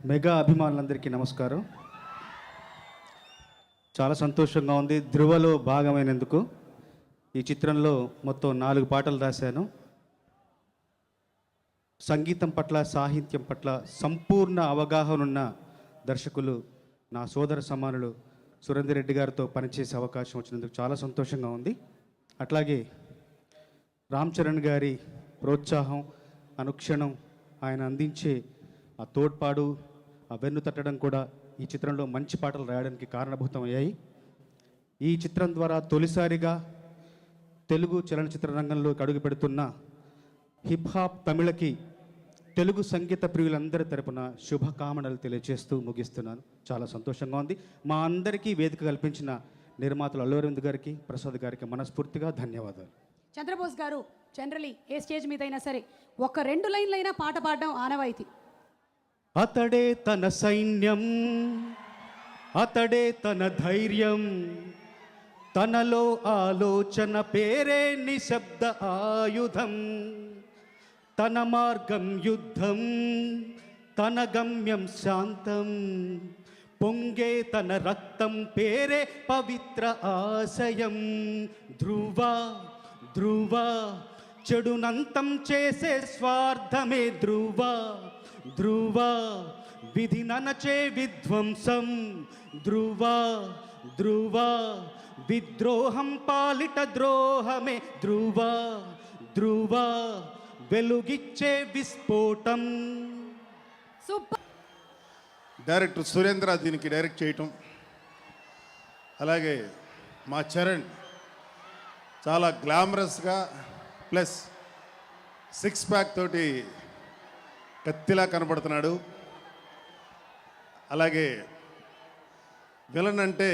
Mega అభిమానులందరికీ నమస్కారం. చాలా సంతోషంగా ఉంది ధృవలో భాగమైనందుకు. ఈ చిత్రంలో మొత్తం 4 పాటలు రాశాను. సంగీతం పట్ల, సాహిత్యం పట్ల సంపూర్ణ అవగాహన ఉన్న దర్శకులు నా సోదర సమానులు సురేందర్ రెడ్డి గారితో పనిచేసే అవకాశం వచ్చినందుకు చాలా సంతోషంగా ఉంది. అట్లాగే రామ్ చరణ్ గారి ప్రోత్సాహం, అనుక్షణం ఆయన అందించే ఆ తోడ్పాడు, ఆ వెన్ను తట్టడం కూడా ఈ చిత్రంలో మంచి పాటలు రాయడానికి కారణభూతమయ్యాయి. ఈ చిత్రం ద్వారా తొలిసారిగా తెలుగు చలనచిత్ర రంగంలోకి అడుగు పెడుతున్న హిప్ హాప్ తమిళకి తెలుగు సంగీత ప్రియులందరి తరపున శుభకామనలు తెలియజేస్తూ ముగిస్తున్నాను. చాలా సంతోషంగా ఉంది. మా అందరికీ వేదిక కల్పించిన నిర్మాతలు అల్లు అరవింద్ గారికి, ప్రసాద్ గారికి మనస్ఫూర్తిగా ధన్యవాదాలు. చంద్రబోస్ గారు జనరలీ ఏ స్టేజ్ మీద అయినా సరే ఒక 2 లైన్లైనా పాట పాడడం ఆనవాయితీ. అతడే తన సైన్యం, అతడే తన ధైర్యం, తనలో ఆలోచన పేరే నిశ్శబ్ద ఆయుధం, తన మార్గం యుద్ధం, తన గమ్యం శాంతం, పొంగే తన రక్తం పేరే పవిత్ర ఆశయం. ధ్రువ ధ్రువ చెడునంతం చేసే స్వార్థమే ధ్రువ, ధ్రువ విధి ననచే విధ్వంసం, ధ్రువ ధ్రువ విద్రోహం పాలిట ద్రోహమే ధ్రువ, ధ్రువ వెలుగిచ్చే విస్ఫోటం. సూపర్. డైరెక్టర్ సురేంద్ర దీనికి డైరెక్ట్ చేయటం, అలాగే మా చరణ్ చాలా గ్లామరస్గా ప్లస్ 6 ప్యాక్ తోటి కత్తిలా కనబడుతున్నాడు. అలాగే విలన్ అంటే